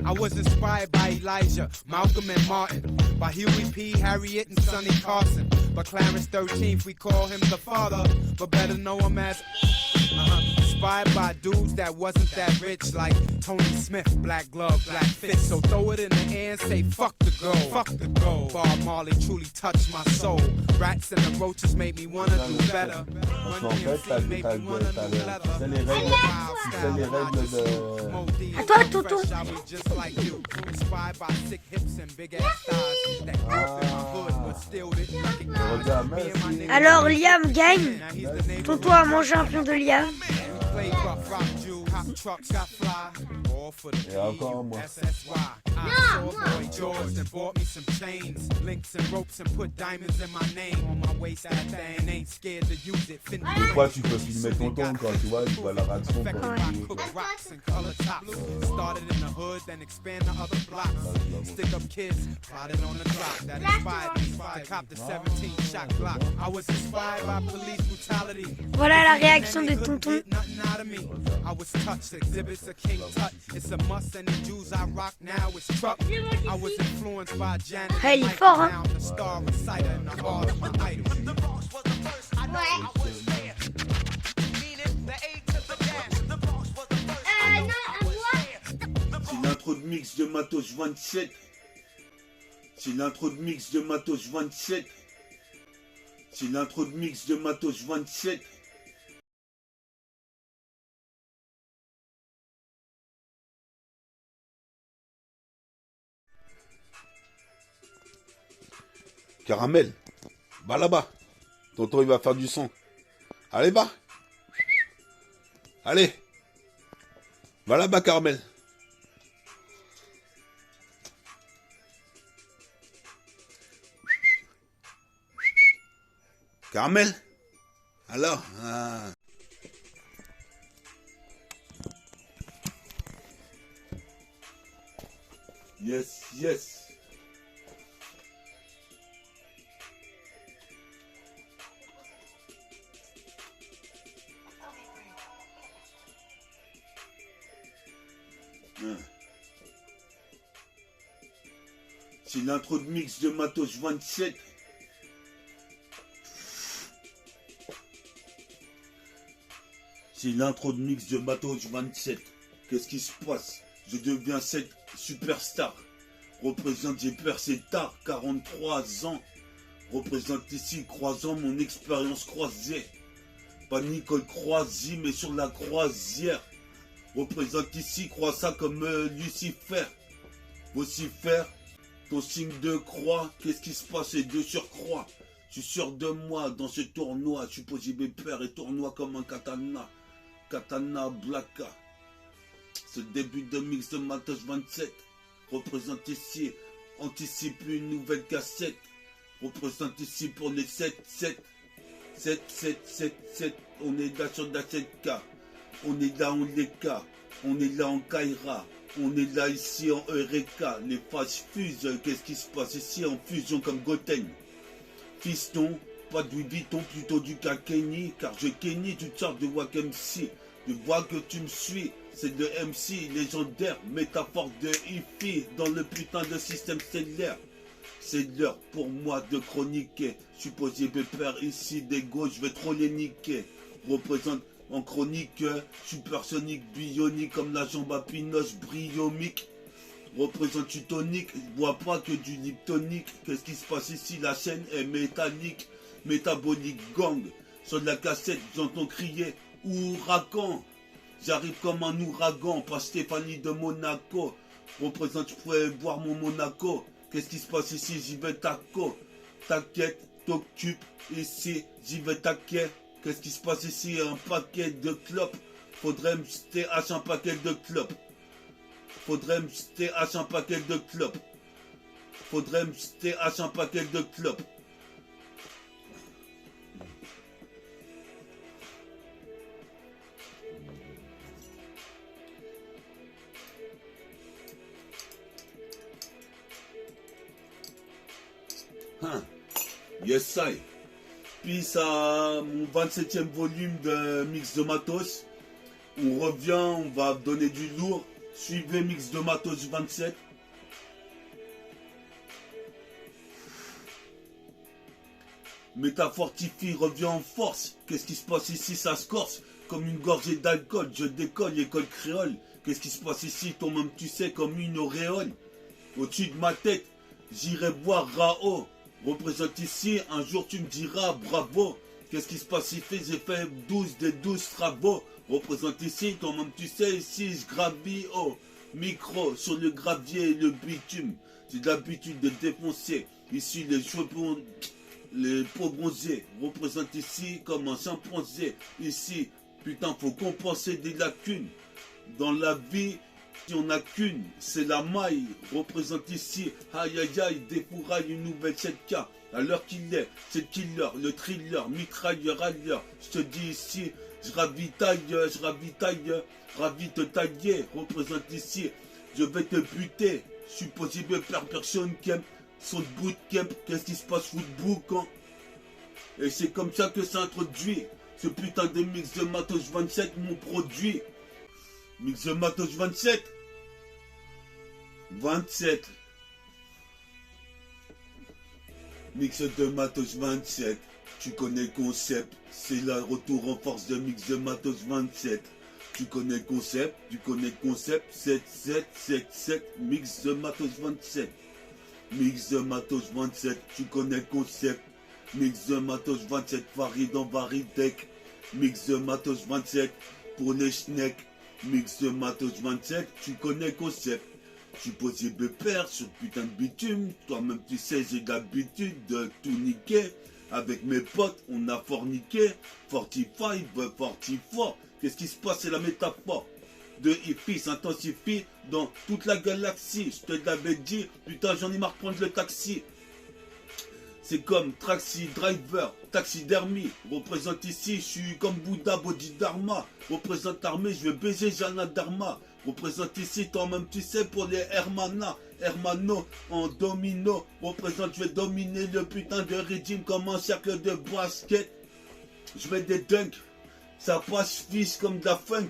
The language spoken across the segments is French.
I was inspired by Elijah, Malcolm and Martin, by Huey P., Harriet, and Sonny Carson. By Clarence 13th, we call him the father, but better know him as inspired by dudes that wasn't that rich, like Tony Smith, Black Glove, Black Fist. So throw it in the air and say, fuck the gold. Fuck the gold. Bob Marley truly touched my soul. Rats and the roaches made me wanna do better. En fait, t'as les règles de... À toi, Toto. Alors, Liam gagne. Toto a mangé un pion de Liam. Et encore moi. Pourquoi tu peux filmer ton ton quand tu vois la réaction Voilà la réaction de tonton. Ah, il est fort, hein. C'est l'intro de mix de Matos 27. C'est l'intro de mix de Matos 27. C'est l'intro de mix de Matos 27. Caramel, va là-bas. Tonton, il va faire du son. Allez, va. Allez. Va là-bas, Caramel. Caramel. Alors, Yes, yes. C'est l'intro de mix de Matos 27. C'est l'intro de mix de Matos 27. Qu'est-ce qui se passe? Je deviens cette superstar. Représente, j'ai percé tard, 43 ans. Représente ici, croisant mon expérience croisée. Pas Nicole Croisy, mais sur la croisière. Représente ici, crois ça comme Lucifer. Lucifer, ton signe de croix, qu'est-ce qui se passe et de surcroît? Je suis sûr de moi dans ce tournoi, je suis posé père et tournoi comme un katana. Katana Blacka. Ce début de mix de Matos 27 représente ici, anticipe une nouvelle cassette. Représente ici pour les 7-7. 7-7-7-7. On est là sur la 7K. On est là en Leka. On est là en Kaira. On est là ici en Eureka. Les phases fusent. Qu'est-ce qui se passe ici en fusion comme Goten? Fiston, pas de Louis Vuitton, plutôt du Kenny. Car je Kenny toutes sortes de Wack MC. Je vois que tu me suis. C'est de MC légendaire. Métaphore de hippie dans le putain de système stellaire. C'est l'heure pour moi de chroniquer. Je suis posé pépère ici des gauches. Je vais trop les niquer. Représente en chronique, supersonique, bionique comme la jambe à Pinoche, briomique. Représente du tonique, je bois pas que du liptonique. Qu'est-ce qui se passe ici? La chaîne est métallique, métabolique gang. Sur la cassette, j'entends crier ouragan. J'arrive comme un ouragan, pas Stéphanie de Monaco. Représente, je pourrais boire mon Monaco. Qu'est-ce qui se passe ici? J'y vais taco. T'inquiète, t'occupe ici, j'y vais taquet. Qu'est-ce qui se passe ici? Un paquet de clopes. Faudrait me TH un paquet de clopes. Faudrait me TH un paquet de clopes. Faudrait me TH un paquet de clopes. Yes, I. Puis à mon 27e volume de Mix de Matos. On revient, on va donner du lourd. Suivez Mix de Matos 27. Métafortifie revient en force. Qu'est-ce qui se passe ici? Ça se corse. Comme une gorgée d'alcool. Je décolle, école créole. Qu'est-ce qui se passe ici? Toi-même tu sais, comme une auréole. Au-dessus de ma tête, j'irai voir Rao. Représente ici, un jour tu me diras bravo. Qu'est-ce qui se passe ici? J'ai fait 12 des 12 travaux. Représente ici, toi-même tu sais, ici je gravis au micro, sur le gravier et le bitume. J'ai l'habitude de défoncer. Ici les cheveux, les peaux bronzées. Représente ici comme un chimpanzé. Ici, putain, faut compenser des lacunes. Dans la vie, si on n'a qu'une, c'est la maille. Représente ici, aïe aïe aïe, défouraille une nouvelle 7K. À l'heure qu'il est, c'est le killer, le thriller, mitrailleur à l'heure. Je te dis ici, je ravitaille, ravi te tailler. Représente ici, je vais te buter. Je suis possible faire personne qui aime son bootcamp. Qu'est-ce qui se passe football quand? Et c'est comme ça que ça introduit. Ce putain de Mix de Matos 27, mon produit. Mix de Matos 27. 27. Mix de Matos 27. Tu connais le concept. C'est le retour en force de Mix de Matos 27. Tu connais le concept. 7777. Mix de Matos 27. Mix de Matos 27. Tu connais le concept. Mix de Matos 27. Varie dans Varitech. Mix de Matos 27. Pour les schnecks. Mix de Matos 27. Tu connais le concept. Je suis possible perdre sur putain de bitume. Toi-même tu sais, j'ai l'habitude de tout niquer. Avec mes potes, on a forniqué. 45, 44. Qu'est-ce qui se passe? C'est la métaphore. De hippie s'intensifie dans toute la galaxie. Je te l'avais dit, putain j'en ai marre de prendre le taxi. C'est comme taxi driver, taxidermie. Représente ici, je suis comme Bouddha Bodhidharma. Représente l'armée, je vais baiser Jana Dharma. Représente ici, toi-même tu sais, pour les Hermana. Hermano en domino. Représente, je vais dominer le putain de régime comme un cercle de basket. Je mets des dunks. Ça passe fiche comme de la funk.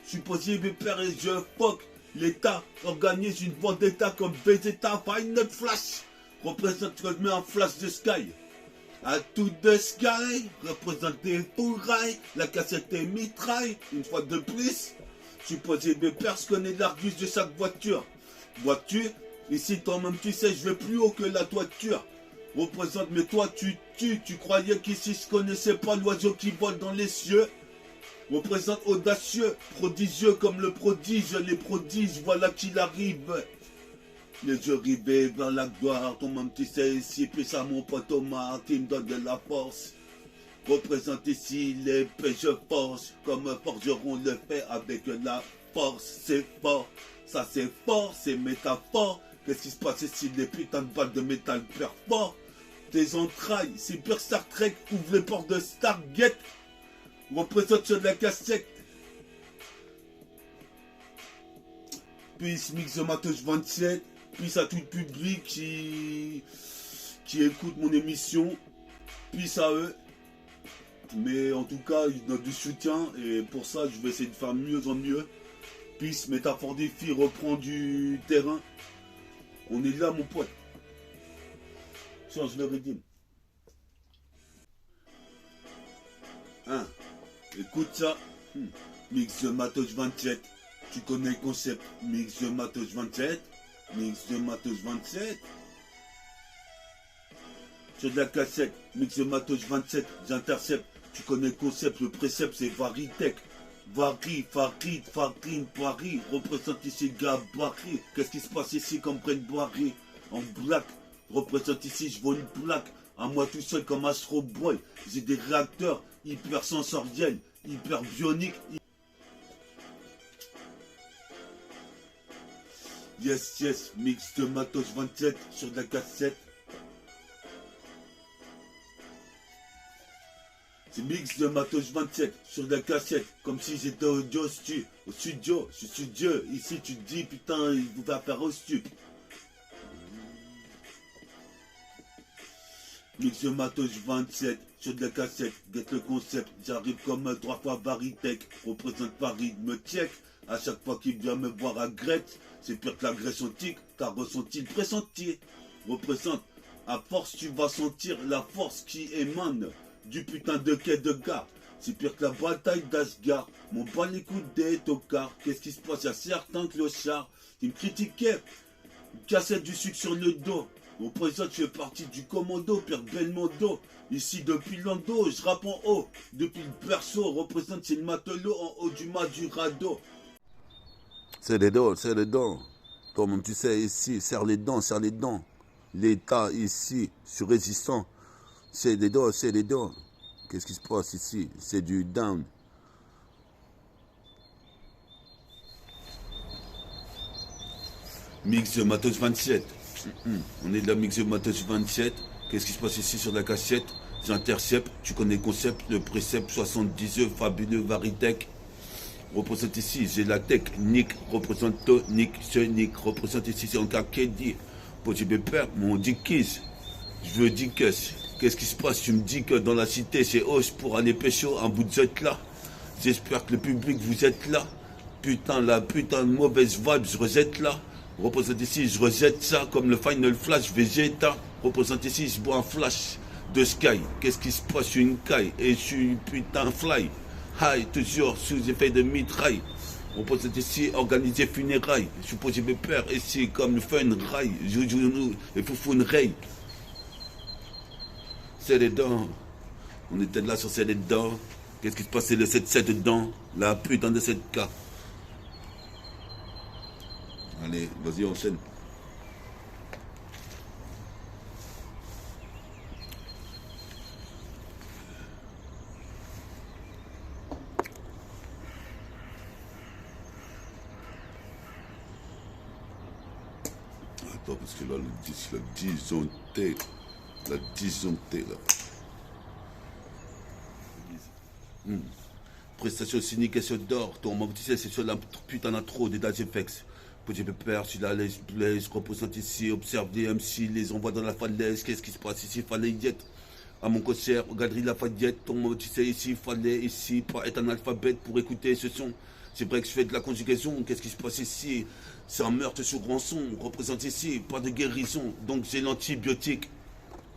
Je suis possible père et je fuck. L'État organise une vendetta comme Vegeta Final Flash. Représente que je mets un flash de sky. À tout the sky. Représenté full rail. La cassette est mitraille. Une fois de plus. Je suis possible père, je connais l'argus de chaque voiture. Voiture. Ici toi-même tu sais, je vais plus haut que la toiture. Représente, mais toi tu tues. Tu croyais qu'ici je connaissais pas l'oiseau qui vole dans les cieux. Représente audacieux, prodigieux comme le prodige, les prodiges, voilà qu'il arrive. Les yeux rivés vers la gloire, toi-même tu sais ici, puis ça mon pote Omar qui me donne de la force. Représente ici l'épée, je force, comme forgeron le fait avec la force, c'est fort. Ça c'est fort, c'est métaphore. Qu'est-ce qui se passe ici, les putains de balles de métal perforent. Tes entrailles, c'est pire Star Trek, ouvre les portes de Stargate. Représente sur la cassette. Puis Mix de Matos 27. Puis à tout le public qui écoute mon émission. Puis à eux. Mais en tout cas, ils donnent du soutien. Et pour ça, je vais essayer de faire mieux en mieux. Puis Métaphore des filles reprend du terrain. On est là, mon pote. Change le rythme. Hein? Écoute ça. Mix de Matos 27. Tu connais le concept. Mix de Matos 27. Mix de Matos 27. Sur de la cassette. Mix de Matos 27. J'intercepte. Tu connais le concept. Le précepte c'est Varitech. Vari, Farid, Farine, Paris. Représente ici Gabarit. Qu'est-ce qui se passe ici comme Brent Boiry? En black. Représente ici, je vois une plaque. À moi tout seul comme Astro Boy. J'ai des réacteurs hyper sensoriels, hyper bioniques. Yes, yes, Mix de Matos 27 sur de la cassette. C'est Mix de Matos 27 sur de la cassette. Comme si j'étais au studio. Je suis Dieu. Ici tu te dis putain, il va faire au stup. Mix de Matos 27 sur de la cassette. Get le concept. J'arrive comme 3 fois Varitech. Représente Paris, me check. À chaque fois qu'il vient me voir à Grette, c'est pire que l'agression tique, t'as ressenti le pressenti. Représente, à force tu vas sentir la force qui émane du putain de quai de gare. C'est pire que la bataille d'Asgard. Mon bas les coups des tocards. Qu'est-ce qui se passe? Y'a certains clochards qui me critiquaient. Une cassette du sucre sur le dos. Au présent, je fais partie du commando, Pierre Belmondo. Ici, depuis l'ando, je rappe en haut. Depuis le berceau, représente, c'est le matelot en haut du mât du radeau. C'est les dents, c'est les dents. Toi-même, tu sais, ici, serre les dents, serre les dents. L'État, ici, sur résistant. C'est les dents, c'est les dents. Qu'est-ce qui se passe ici? C'est du down. Mix de Matos 27. On est de la mix de Matos 27. Qu'est-ce qui se passe ici sur la cassette? J'intercepte, tu connais le concept, le précepte 70 œufs, fabuleux, Varitech. Représente ici, j'ai la technique, représente tonique, sonique, représente ici, c'est encore Keddy. Pour tu père, mon dit kiss. Je veux dire qu'est-ce qui se passe? Tu me dis que dans la cité, c'est hausse pour aller pécho, un bout de zette là. J'espère que le public, vous êtes là. Putain, la putain de mauvaise vibe, je rejette là. Représente ici, je rejette ça comme le Final Flash Vegeta. Représente ici, je bois un flash de Sky. Qu'est-ce qui se passe? Je suis une caille et je suis putain fly. High, toujours sous effet de mitraille. Représente ici, organisé funérailles. Je suis posé mes pères ici comme le fun rail. Joujounou et foufoune ray. C'est les dents. On était là sur ces dents. Qu'est-ce qui se passait le 7-7 dedans? La putain de cette cas. Allez, vas-y, enchaîne. Attends, parce que là, la disjonctée. La disjonctée, là. Prestation cynique et se dort. Ton manque, tu sais, c'est sur la putain d'intro des Dazefex. Petit pépère, si la laisse blaze, représente ici, observe des MC, les envoie dans la falaise. Qu'est-ce qui se passe ici? Fallait diète. À mon concert, regarderie la fadiette. Ton mot, tu sais, ici, fallait ici, pas être un alphabète pour écouter ce son. C'est vrai que je fais de la conjugaison. Qu'est-ce qui se passe ici? C'est un meurtre sur rançon. Représente ici, pas de guérison. Donc j'ai l'antibiotique.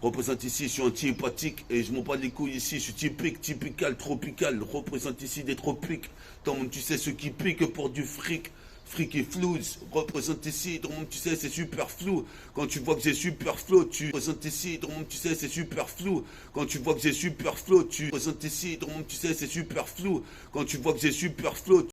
Représente ici, je suis antipathique et je m'en bats les couilles ici, je suis typique, typical, tropical. Représente ici des tropiques. Ton monde, tu sais, ceux qui piquent pour du fric. Fric et flouze, représente ici, ton monde tu sais c'est super flou. Quand tu vois que j'ai super flow, tu représentes ici, ton monde tu sais c'est super flou. Quand tu vois que j'ai super flow, tu représentes ici, ton monde tu sais c'est super flou. Quand tu vois que j'ai super flow,